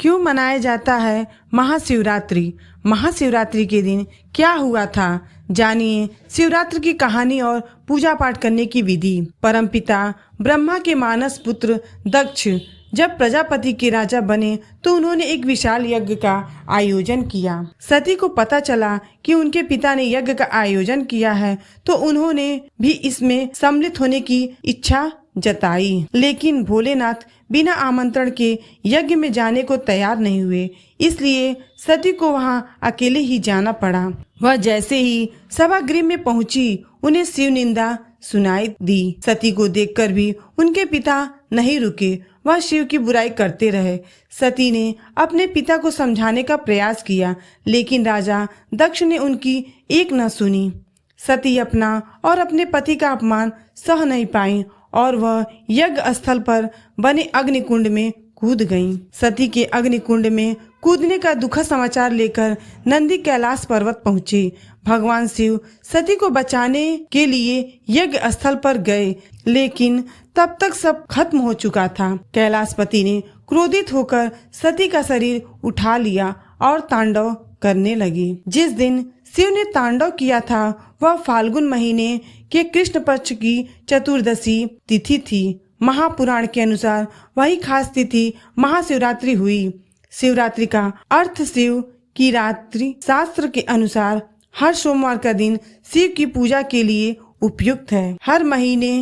क्यों मनाया जाता है महाशिवरात्रि? महाशिवरात्रि के दिन क्या हुआ था, जानिए शिवरात्रि की कहानी और पूजा पाठ करने की विधि। परमपिता ब्रह्मा के मानस पुत्र दक्ष जब प्रजापति के राजा बने तो उन्होंने एक विशाल यज्ञ का आयोजन किया। सती को पता चला कि उनके पिता ने यज्ञ का आयोजन किया है तो उन्होंने भी इसमें सम्मिलित होने की इच्छा जताई, लेकिन भोलेनाथ बिना आमंत्रण के यज्ञ में जाने को तैयार नहीं हुए, इसलिए सती को वहां अकेले ही जाना पड़ा। वह जैसे ही सभागृह में पहुंची उन्हें शिव निंदा सुनाई दी। सती को देखकर भी उनके पिता नहीं रुके, वह शिव की बुराई करते रहे। सती ने अपने पिता को समझाने का प्रयास किया, लेकिन राजा दक्ष ने उनकी एक न सुनी। सती अपना और अपने पति का अपमान सह नहीं पाई और वह यज्ञ स्थल पर बने अग्निकुंड में कूद गईं। सती के अग्निकुंड में कूदने का दुखद समाचार लेकर नंदी कैलाश पर्वत पहुँचे। भगवान शिव सती को बचाने के लिए यज्ञ स्थल पर गए, लेकिन तब तक सब खत्म हो चुका था। कैलाशपति ने क्रोधित होकर सती का शरीर उठा लिया और तांडव करने लगे। जिस दिन शिव ने तांडव किया था वह फाल्गुन महीने के कृष्ण पक्ष की चतुर्दशी तिथि थी। महापुराण के अनुसार वही खास तिथि महाशिवरात्रि हुई। शिवरात्रि का अर्थ शिव की रात्रि। शास्त्र के अनुसार हर सोमवार का दिन शिव की पूजा के लिए उपयुक्त है। हर महीने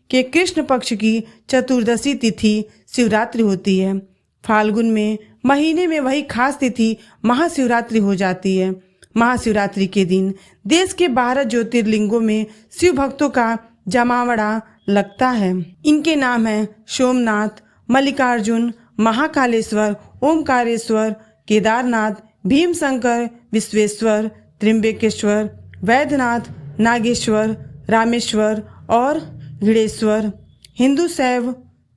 के कृष्ण पक्ष की चतुर्दशी तिथि शिवरात्रि होती है। फाल्गुन में महीने में वही खास तिथि महाशिवरात्रि हो जाती है। महाशिवरात्रि के दिन देश के 12 ज्योतिर्लिंगों में शिव भक्तों का जमावड़ा लगता है। इनके नाम है सोमनाथ, मल्लिकार्जुन, महाकालेश्वर, ओमकारेश्वर, केदारनाथ, भीमशंकर, विश्वेश्वर, त्र्यंबकेश्वर, वैद्यनाथ, नागेश्वर, रामेश्वर और गृहेश्वर। हिंदू शैव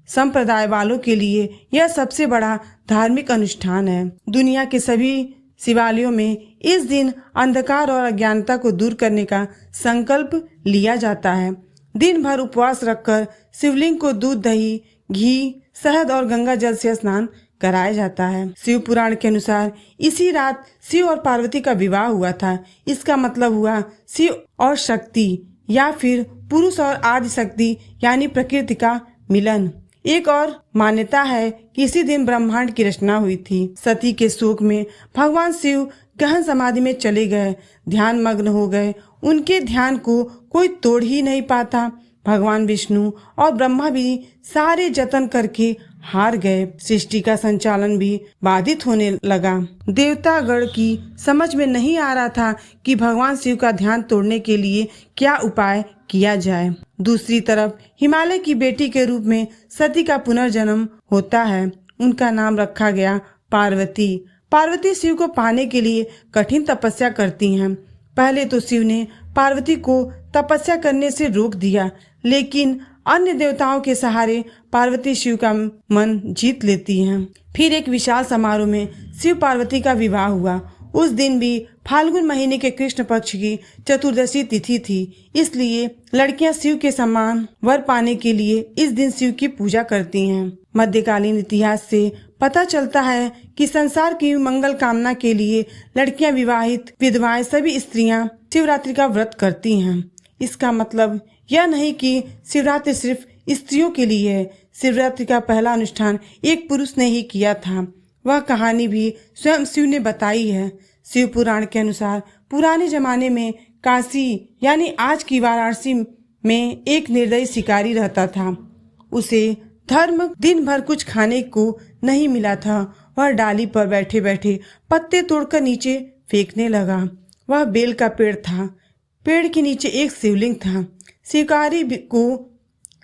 संप्रदाय वालों के लिए यह सबसे बड़ा धार्मिक अनुष्ठान है। दुनिया के सभी शिवालयों में इस दिन अंधकार और अज्ञानता को दूर करने का संकल्प लिया जाता है। दिन भर उपवास रखकर शिवलिंग को दूध, दही, घी, शहद और गंगा जल से स्नान कराया जाता है। शिव पुराण के अनुसार इसी रात शिव और पार्वती का विवाह हुआ था। इसका मतलब हुआ शिव और शक्ति या फिर पुरुष और आदि शक्ति यानी प्रकृति का मिलन। एक और मान्यता है कि इसी दिन ब्रह्मांड की रचना हुई थी। सती के शोक में भगवान शिव गहन समाधि में चले गए, ध्यान मग्न हो गए। उनके ध्यान को कोई तोड़ ही नहीं पाता। भगवान विष्णु और ब्रह्मा भी सारे जतन करके हार गए। सृष्टि का संचालन भी बाधित होने लगा। देवतागण की समझ में नहीं आ रहा था कि भगवान शिव का ध्यान तोड़ने के लिए क्या उपाय किया जाए। दूसरी तरफ हिमालय की बेटी के रूप में सती का पुनर्जन्म होता है। उनका नाम रखा गया पार्वती। पार्वती शिव को पाने के लिए कठिन तपस्या करती हैं। पहले तो शिव ने पार्वती को तपस्या करने से रोक दिया, लेकिन अन्य देवताओं के सहारे पार्वती शिव का मन जीत लेती हैं। फिर एक विशाल समारोह में शिव पार्वती का विवाह हुआ। उस दिन भी फाल्गुन महीने के कृष्ण पक्ष की चतुर्दशी तिथि थी, इसलिए लड़कियां शिव के समान वर पाने के लिए इस दिन शिव की पूजा करती हैं। मध्यकालीन इतिहास से पता चलता है कि संसार की मंगल कामना के लिए लड़कियां, विवाहित विधवाएं, सभी स्त्रियां शिवरात्रि का व्रत करती हैं। इसका मतलब यह नहीं कि शिवरात्रि सिर्फ स्त्रियों के लिए है। शिवरात्रि का पहला अनुष्ठान एक पुरुष ने ही किया था। वह कहानी भी स्वयं शिव ने बताई है। शिव पुराण के अनुसार पुराने जमाने में काशी यानी आज की वाराणसी में एक निर्दयी शिकारी रहता था। उसे धर्म दिन भर कुछ खाने को नहीं मिला था। वह डाली पर बैठे बैठे पत्ते तोड़कर नीचे फेंकने लगा। वह बेल का पेड़ था। पेड़ के नीचे एक शिवलिंग था।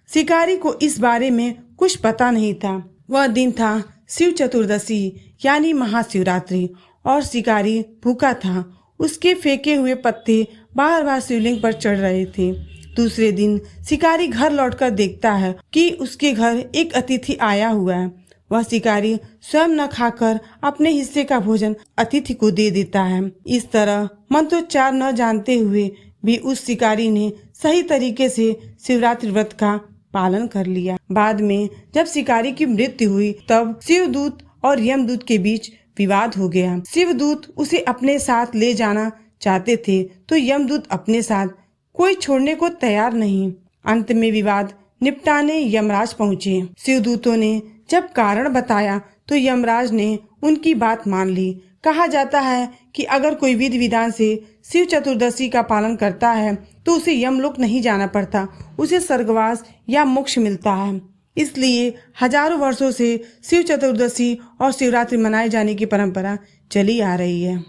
शिकारी को इस बारे में कुछ पता नहीं था। वह दिन था शिव चतुर्दशी यानी महाशिवरात्रि और शिकारी भूखा था। उसके फेंके हुए पत्ते बार बार शिवलिंग पर चढ़ रहे थे। दूसरे दिन शिकारी घर लौटकर देखता है कि उसके घर एक अतिथि आया हुआ है। वह शिकारी स्वयं न खाकर अपने हिस्से का भोजन अतिथि को दे देता है। इस तरह मंत्रोच्चार न जानते हुए भी उस शिकारी ने सही तरीके से शिवरात्रि व्रत का पालन कर लिया। बाद में जब शिकारी की मृत्यु हुई तब शिवदूत और यमदूत के बीच विवाद हो गया। शिवदूत उसे अपने साथ ले जाना चाहते थे तो यमदूत अपने साथ कोई छोड़ने को तैयार नहीं। अंत में विवाद निपटाने यमराज पहुंचे। शिवदूतों ने जब कारण बताया तो यमराज ने उनकी बात मान ली। कहा जाता है कि अगर कोई विधि विधान से शिव चतुर्दशी का पालन करता है तो उसे यमलोक नहीं जाना पड़ता, उसे स्वर्गवास या मोक्ष मिलता है। इसलिए हजारों वर्षों से शिव चतुर्दशी और शिवरात्रि मनाए जाने की परंपरा चली आ रही है।